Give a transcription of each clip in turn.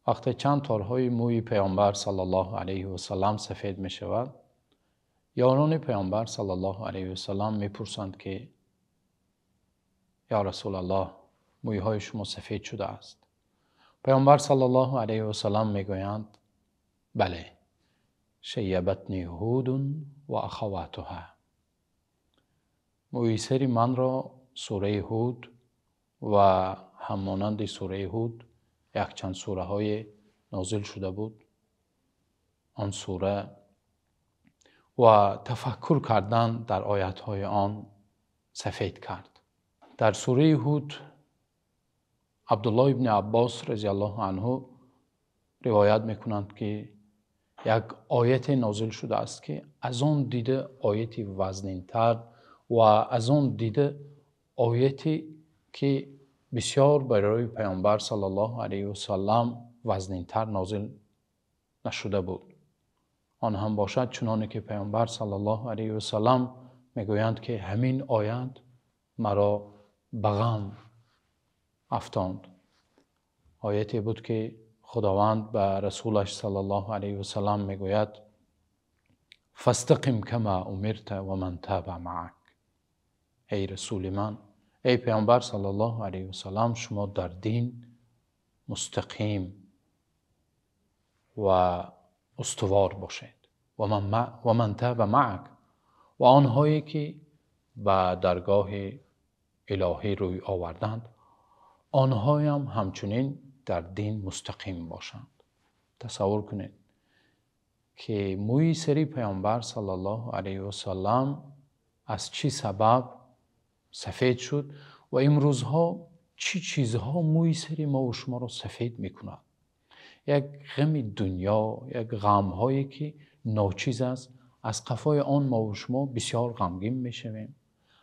وقتی چند تارهای موی پیامبر صلی الله علیه و سلم سفید می شود، یاران پیامبر صلی الله علیه و سلم می پرسند که یا رسول الله، مویهای شما سفید شده است. پیامبر صلی الله علیه و سلم می گویند بله، شیبتنی هود و اخواتها. موی سری من را سوره هود و همانند سوره هود یک چند سوره های نازل شده بود. آن سوره و تفکر کردن در آیات های آن سفید کرد. در سوره هود عبدالله ابن عباس رضی الله عنه روایت میکنند که یک آیت نازل شده است که از آن دیده آیتی وزنین‌تر و از آن دیده آیتی که بسیار برای پیامبر صلی الله علیه و سلم وزنین‌تر نازل نشده بود. آن هم باشد چنانه که پیامبر صلی الله علیه و سلم میگویند که همین آیت مرا به غم افتاند. آیتی بود که خداوند به رسولش صلی الله علیه و سلم میگوید فاستقم کما امرت و من تاب معک. ای رسول من، ای پیامبر صلی الله علیه و سلم، شما در دین مستقیم و استوار باشید. و من تاب معک، و آنهایی که به درگاه الهی روی آوردند آنهایی هم همچنین در دین مستقیم باشند. تصور کنید که موی سری پیامبر صلی الله علیه و سلم از چی سبب سفید شد و امروزها چی چیزها موی سری ما و شما را سفید میکند. یک غم دنیا، یک غم هایی که ناچیز است، از قفای آن ما و شما بسیار غمگین میشویم.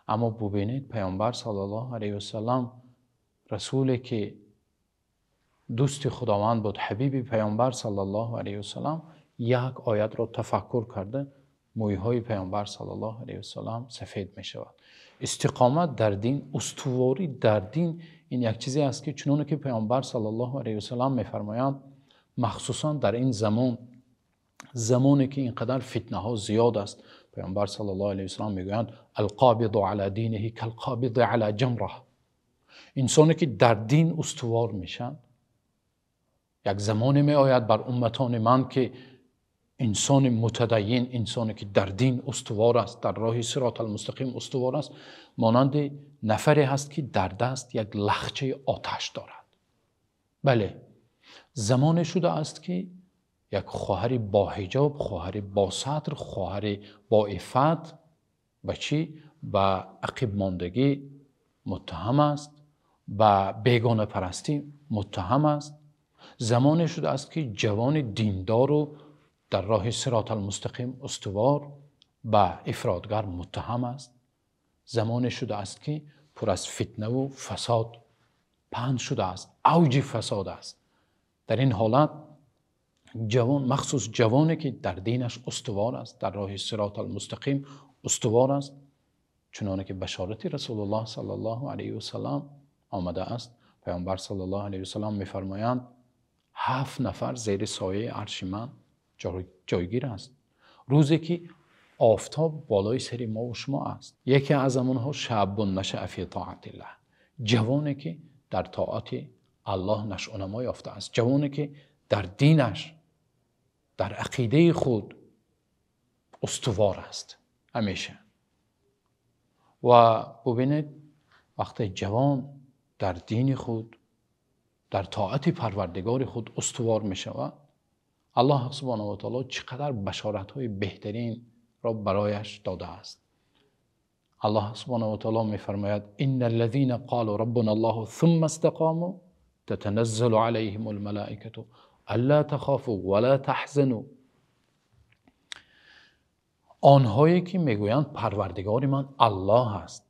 اما ببینید پیامبر صلی الله علیه و سلم، رسولی که دوست خداوند بود، حبیب پیامبر صلی الله علیه و سلم، یک آیت را تفکر کرده مویهای پیامبر صلی الله علیه و سلم سفید می شود. استقامت در دین، استواری در دین، این یک چیزی است که چنانه که پیامبر صلی الله علیه و سلم می فرمایند، مخصوصا در این زمانی که اینقدر فتنه ها زیاد است، پیامبر صلی الله علیه و سلم می گویند القابض علی دینه کالقابض علی جمره. انسانی که در دین استوار میشن، یک زمانی می آید بر امتان من که انسان متدین، انسانی که در دین استوار است، در راه صراط المستقیم استوار است، مانند نفری هست که در دست یک لخچه آتش دارد. بله، زمانی شده است که یک خواهر با حجاب، خواهر با ستر، خواهر با عفت به چی؟ به عقب ماندگی متهم است، به بیگانه پرستی متهم است. زمانی شده است که جوان دیندار رو در راه صراط المستقیم استوار به افراطگر متهم است. زمانی شده است که پر از فتنه و فساد پهن شده است، اوج فساد است. در این حالت جوان، مخصوص جوانی که در دینش استوار است، در راه صراط المستقیم استوار است، چنانه که بشارت رسول الله صلی الله علیه و سلم آمده است. پیامبر صلی الله علیه و سلم می‌فرمایند 7 نفر زیر سایه عرش من جایگیر است، روزی که آفتاب بالای سر ما و شما است. یکی از آنها شاب نشأ فی طاعت الله، جوانی که در طاعت الله نشأ و نما یافته است، جوانی که در دینش، در عقیده خود استوار است همیشه. و ببینید وقتی جوان در دین خود، در طاعت پروردگار خود استوار می شود، الله سبحانه و تعالی چقدر بشارت‌های بهترین را برایش داده است. الله سبحانه و تعالی می فرماید ان الذين قالوا ربنا الله ثم استقاموا تتنزل عليهم الملائكة الا تخافوا ولا تحزنوا. آنهایی که میگویند پروردگار من الله است،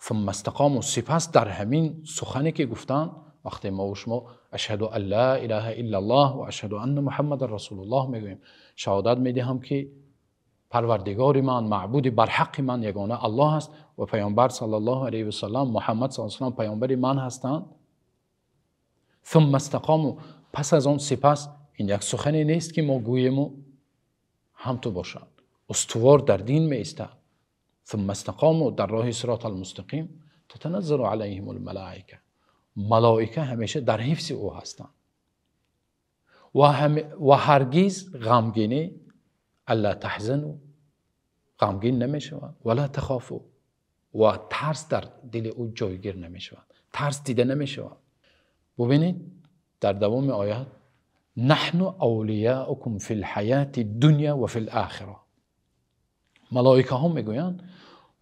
ثم استقاموا، سپس در همین سخنی که گفتند، وقتی ما و شما اشهد ان لا اله الا الله و اشهد ان محمد رسول الله میگوییم، شهادت میدهم که پروردگار من، معبود بر حق من یگانه الله است و پیامبر صلی الله علیه و سلم، محمد صلی الله علیه و سلم پیامبر من هستند. ثم استقاموا، پس از آن سپس این یک سخنی نیست که ما گوییم و هم تو باشد. استوار در دین می ایستد. ثم استقاموا در راه صراط المستقیم تتنزل علیهم الملائکه. ملائکه همیشه در حفظ او هستند و هرگز غمگینی الا تحزنوا غمگین نمی شود ولا تخافوا و ترس در دل او جایگیر نمی شود، ترس دیده نمی شود. ببینید در دوام آیات نحن اولیاؤکم فی الحیات الدنیا و فی الاخره. ملائکه ها میگویند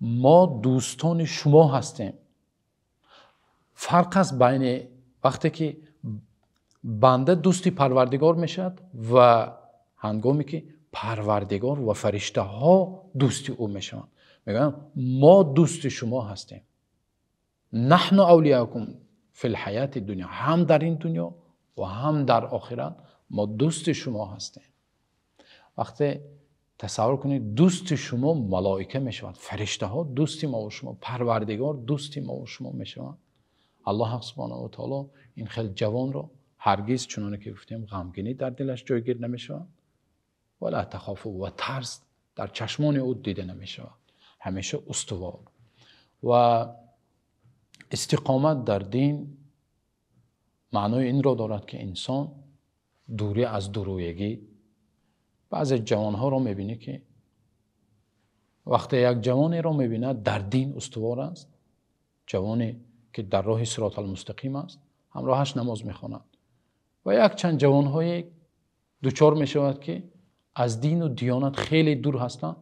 ما دوستان شما هستیم. فرق است بین وقتی که بنده دوستی پروردگار میشد و هنگامی که پروردگار و فرشته ها دوستی او میشوند. میگن ما دوست شما هستیم. نحن اولیاءکم فی الحیات الدنیا، هم در این دنیا و هم در آخرت ما دوست شما هستیم. وقتی تصور کنید دوست شما ملائکه میشوند، فرشته ها دوستی ما و شما، پروردگار دوستی ما و شما میشوند. الله سبحانه و تعالی این خیلی جوان رو هرگز چنانه که گفتیم غمگینی در دلش جایگیر نمیشود ولا تخافوا و ترس در چشمان او دیده نمیشود. همیشه استوار. و استقامت در دین معنای این را دارد که انسان دوری از دورویگی. بعضی جوانها را میبینی که وقتی یک جوانی را میبیند در دین استوار است، جوانی که در راه صراط المستقیم است، همراهش نماز میخواند، و یک چند جوانهای دوچار میشود که از دین و دیانت خیلی دور هستند،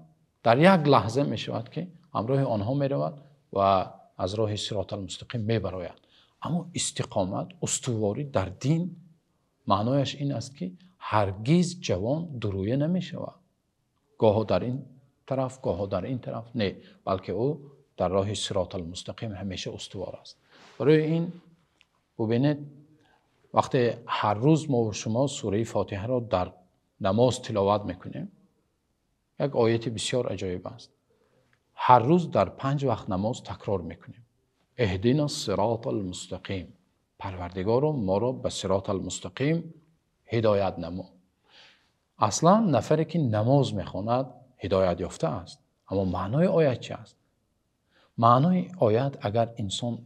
در یک لحظه میشود که همراه آنها میرود و از راه صراط المستقیم میبراید. اما استقامت، استواری در دین معنایش این است که هرگز جوان درویه نمیشود، گاه در این طرف گاه در این طرف، نه، بلکه او در راه صراط المستقیم همیشه استوار است. برای این ببینید وقتی هر روز ما و شما سوره فاتحه را در نماز تلاوت میکنیم، یک آیت بسیار عجایب است. هر روز در 5 وقت نماز تکرار میکنیم اهدنا الصراط المستقیم، پروردگارا ما را به صراط المستقیم هدایت نما. اصلا نفری که نماز میخواند هدایت یافته است. اما معنای آیت چی است؟ معنای آیت اگر انسان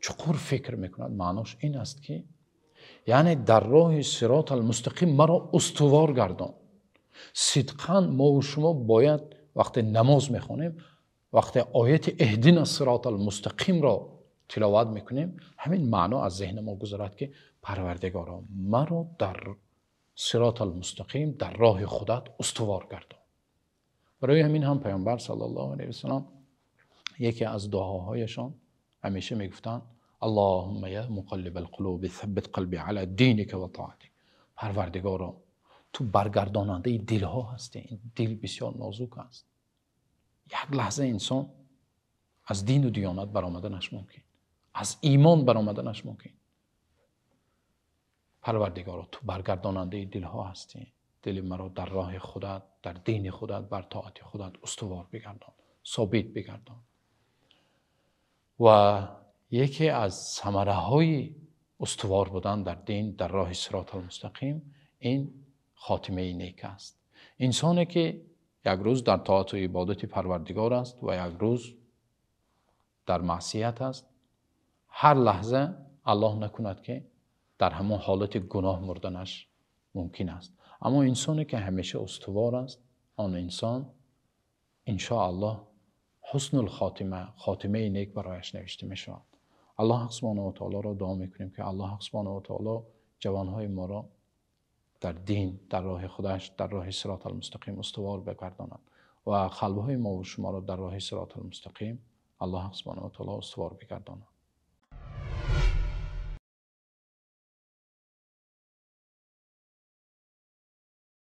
چقدر فکر میکند معناش این است که یعنی در راه صراط المستقیم مرا استوار گردان. صدقاً ما و شما باید وقتی نماز میخوانیم، وقتی آیت اهدنا الصراط المستقیم را تلاوت میکنیم، همین معنا از ذهن ما گذرد که پروردگارا مرا در صراط المستقیم، در راه خودت استوار گردان. برای همین هم پیامبر صلی الله علیه و سلم یکی از دعاهایشان همیشه میگفتند اللهم یا مقلب القلوب ثبت قلبی علی دینک و طاعتک. پروردگارا تو برگرداننده دلها هستی. این دل بسیار نازک است. یک لحظه انسان از دین و دیانت برآمدنش ممکن، از ایمان برآمدنش ممکن. پروردگارا تو برگرداننده دلها هستی. دل مرا در راه خودت، در دین خودت، بر طاعت خودت استوار بگردان، ثابت بگردان. و یکی از ثمره های استوار بودن در دین، در راه صراط المستقیم، این خاتمه نیک است. انسانی که یک روز در طاعت و عبادت پروردگار است و یک روز در معصیت است، هر لحظه الله نکند که در همون حالت گناه مردنش ممکن است. اما انسانی که همیشه استوار است، آن انسان انشاءالله حسن الخاتمه، خاتمه نیک برایش نوشته می شود. الله سبحانه و تعالی را دعا میکنیم که الله سبحانه و تعالی جوانهای ما را در دین، در راه خودش، در راه صراط المستقیم استوار بگرداند و قلبهای ما و شما را در راه صراط المستقیم الله سبحانه و تعالی استوار بگرداند.